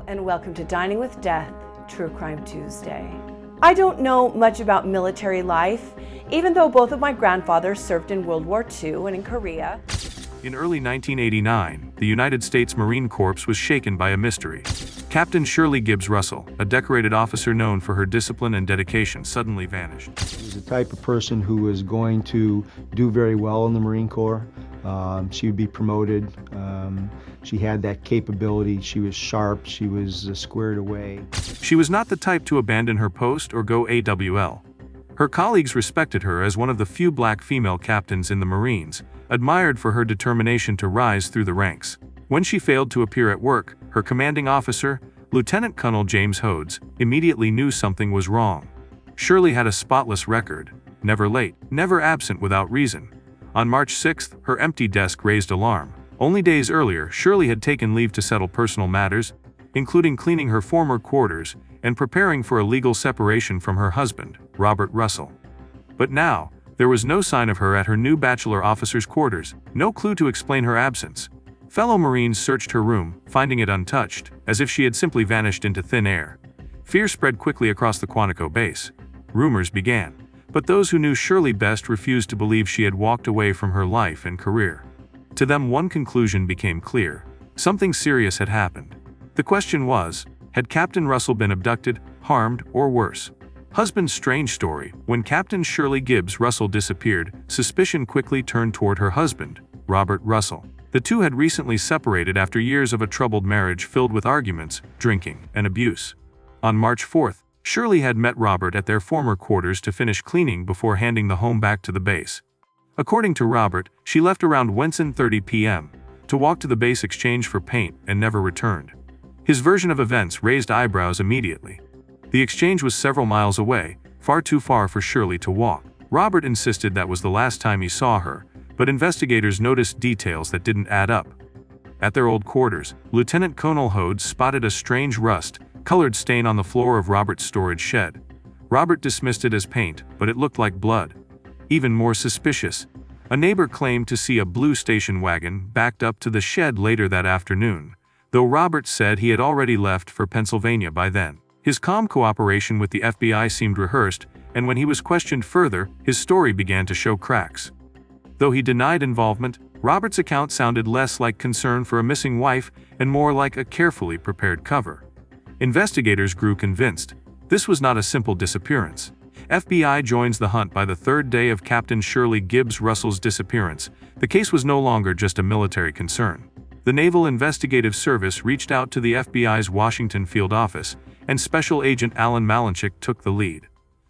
and welcome to Dining with Death, True Crime Tuesday. I don't know much about military life, even though both of my grandfathers served in World War II and in Korea. In early 1989, the United States Marine Corps was shaken by a mystery. Captain Shirley Gibbs Russell, a decorated officer known for her discipline and dedication, suddenly vanished. She was the type of person who was going to do very well in the Marine Corps. She would be promoted. She had that capability. She was sharp. She was squared away. She was not the type to abandon her post or go AWL. Her colleagues respected her as one of the few black female captains in the Marines, admired for her determination to rise through the ranks. When she failed to appear at work, her commanding officer, Lieutenant Colonel James Hodes, immediately knew something was wrong. Shirley had a spotless record, never late, never absent without reason. On March 6th, her empty desk raised alarm. Only days earlier, Shirley had taken leave to settle personal matters, including cleaning her former quarters and preparing for a legal separation from her husband, Robert Russell. But now, there was no sign of her at her new bachelor officer's quarters, no clue to explain her absence. Fellow Marines searched her room, finding it untouched, as if she had simply vanished into thin air. Fear spread quickly across the Quantico base. Rumors began, but those who knew Shirley best refused to believe she had walked away from her life and career. To them, one conclusion became clear: something serious had happened. The question was, had Captain Russell been abducted, harmed, or worse? Husband's strange story: when Captain Shirley Gibbs Russell disappeared, suspicion quickly turned toward her husband, Robert Russell. The two had recently separated after years of a troubled marriage filled with arguments, drinking, and abuse. On March 4th, Shirley had met Robert at their former quarters to finish cleaning before handing the home back to the base. According to Robert, she left around 1:30 p.m. to walk to the base exchange for paint and never returned. His version of events raised eyebrows immediately. The exchange was several miles away, far too far for Shirley to walk. Robert insisted that was the last time he saw her, but investigators noticed details that didn't add up. At their old quarters, Lieutenant Colonel Hodes spotted a strange rust-colored stain on the floor of Robert's storage shed. Robert dismissed it as paint, but it looked like blood. Even more suspicious, a neighbor claimed to see a blue station wagon backed up to the shed later that afternoon, though Robert said he had already left for Pennsylvania by then. His calm cooperation with the FBI seemed rehearsed, and when he was questioned further, his story began to show cracks. Though he denied involvement, Robert's account sounded less like concern for a missing wife and more like a carefully prepared cover. Investigators grew convinced this was not a simple disappearance. FBI joins the hunt by the third day of Captain Shirley Gibbs Russell's disappearance. The case was no longer just a military concern. The Naval Investigative Service reached out to the FBI's Washington field office, and Special Agent Alan Malinchik took the lead.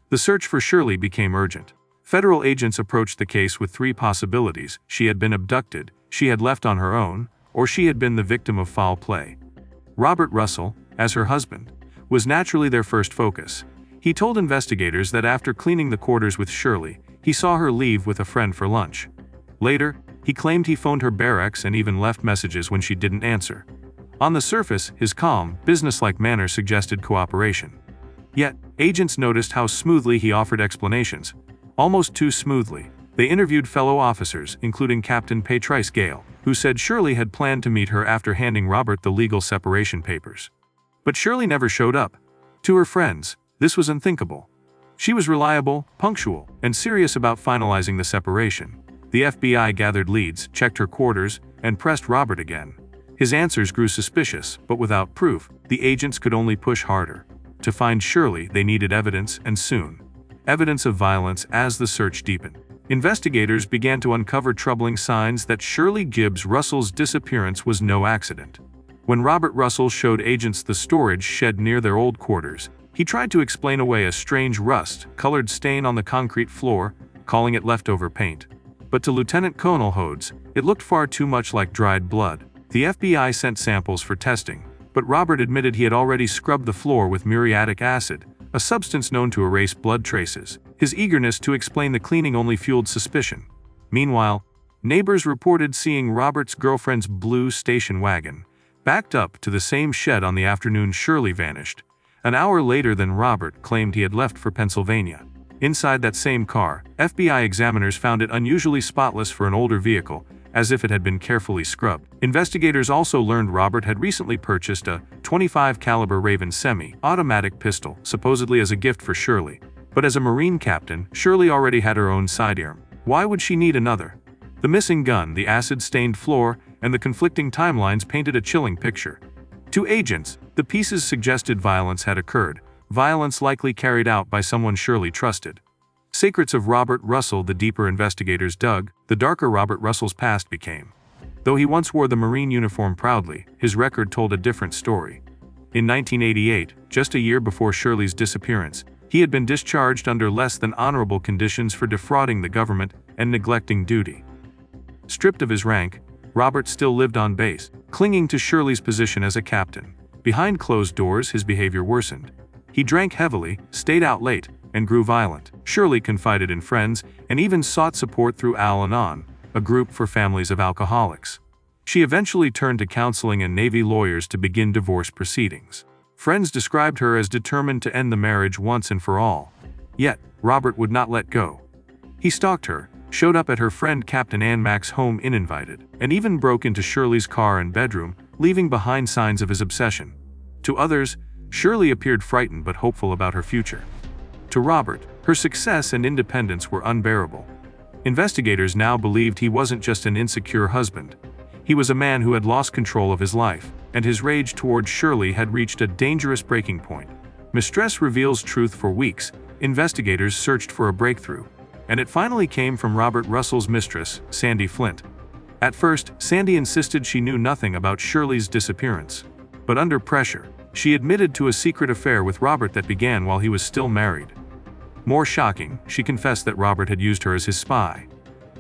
The search for Shirley became urgent. Federal agents approached the case with three possibilities: she had been abducted, she had left on her own, or she had been the victim of foul play. Robert Russell, as her husband, was naturally their first focus. He told investigators that after cleaning the quarters with Shirley, he saw her leave with a friend for lunch. Later, he claimed he phoned her barracks and even left messages when she didn't answer. On the surface, his calm, businesslike manner suggested cooperation. Yet, agents noticed how smoothly he offered explanations. Almost too smoothly. They interviewed fellow officers, including Captain Patrice Gale, who said Shirley had planned to meet her after handing Robert the legal separation papers. But Shirley never showed up. To her friends, this was unthinkable. She was reliable, punctual, and serious about finalizing the separation. The FBI gathered leads, checked her quarters, and pressed Robert again. His answers grew suspicious, but without proof, the agents could only push harder. To find Shirley, they needed evidence, and soon. Evidence of violence as the search deepened. Investigators began to uncover troubling signs that Shirley Gibbs Russell's disappearance was no accident. When Robert Russell showed agents the storage shed near their old quarters, he tried to explain away a strange rust-colored stain on the concrete floor, calling it leftover paint. But to Lieutenant Colonel Hodes, it looked far too much like dried blood. The FBI sent samples for testing, but Robert admitted he had already scrubbed the floor with muriatic acid, a substance known to erase blood traces. His eagerness to explain the cleaning only fueled suspicion. Meanwhile, neighbors reported seeing Robert's girlfriend's blue station wagon backed up to the same shed on the afternoon Shirley vanished, an hour later than Robert claimed he had left for Pennsylvania. Inside that same car, FBI examiners found it unusually spotless for an older vehicle, as if it had been carefully scrubbed. Investigators also learned Robert had recently purchased a .25 caliber Raven semi-automatic pistol, supposedly as a gift for Shirley. But as a Marine captain, Shirley already had her own sidearm. Why would she need another? The missing gun, the acid-stained floor, and the conflicting timelines painted a chilling picture. To agents, the pieces suggested violence had occurred, violence likely carried out by someone Shirley trusted. Secrets of Robert Russell. The deeper investigators dug, the darker Robert Russell's past became. Though he once wore the Marine uniform proudly, his record told a different story. In 1988, just a year before Shirley's disappearance, he had been discharged under less than honorable conditions for defrauding the government and neglecting duty. Stripped of his rank, Robert still lived on base, clinging to Shirley's position as a captain. Behind closed doors, his behavior worsened. He drank heavily, stayed out late, and grew violent. Shirley confided in friends and even sought support through Al-Anon, a group for families of alcoholics. She eventually turned to counseling and Navy lawyers to begin divorce proceedings. Friends described her as determined to end the marriage once and for all. Yet, Robert would not let go. He stalked her, showed up at her friend Captain Ann Mac's home uninvited, and even broke into Shirley's car and bedroom, leaving behind signs of his obsession. To others, Shirley appeared frightened but hopeful about her future. To Robert, her success and independence were unbearable. Investigators now believed he wasn't just an insecure husband. He was a man who had lost control of his life, and his rage toward Shirley had reached a dangerous breaking point. Mistress reveals truth. For weeks, investigators searched for a breakthrough, and it finally came from Robert Russell's mistress, Sandy Flint. At first, Sandy insisted she knew nothing about Shirley's disappearance. But under pressure, she admitted to a secret affair with Robert that began while he was still married. More shocking, she confessed that Robert had used her as his spy.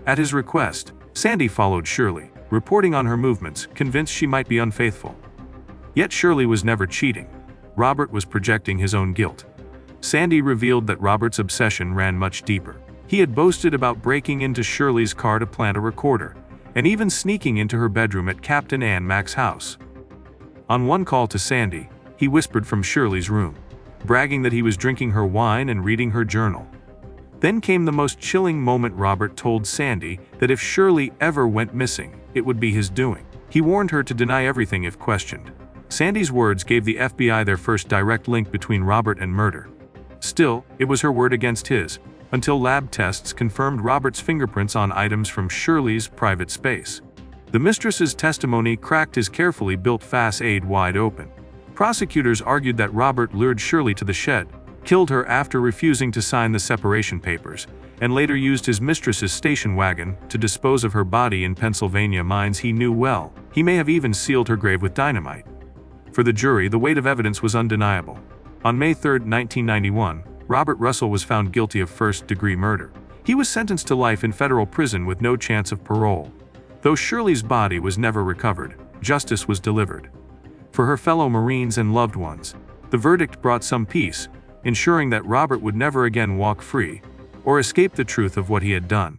At his request, Sandy followed Shirley, reporting on her movements, convinced she might be unfaithful. Yet Shirley was never cheating. Robert was projecting his own guilt. Sandy revealed that Robert's obsession ran much deeper. He had boasted about breaking into Shirley's car to plant a recorder, and even sneaking into her bedroom at Captain Ann Mac's house. On one call to Sandy, he whispered from Shirley's room, bragging that he was drinking her wine and reading her journal. Then came the most chilling moment. Robert told Sandy that if Shirley ever went missing, it would be his doing. He warned her to deny everything if questioned. Sandy's words gave the FBI their first direct link between Robert and murder. Still, it was her word against his, until lab tests confirmed Robert's fingerprints on items from Shirley's private space. The mistress's testimony cracked his carefully built facade wide open. Prosecutors argued that Robert lured Shirley to the shed, killed her after refusing to sign the separation papers, and later used his mistress's station wagon to dispose of her body in Pennsylvania mines he knew well. He may have even sealed her grave with dynamite. For the jury, the weight of evidence was undeniable. On May 3, 1991, Robert Russell was found guilty of first-degree murder. He was sentenced to life in federal prison with no chance of parole. Though Shirley's body was never recovered, justice was delivered. For her fellow Marines and loved ones, the verdict brought some peace, ensuring that Robert would never again walk free or escape the truth of what he had done.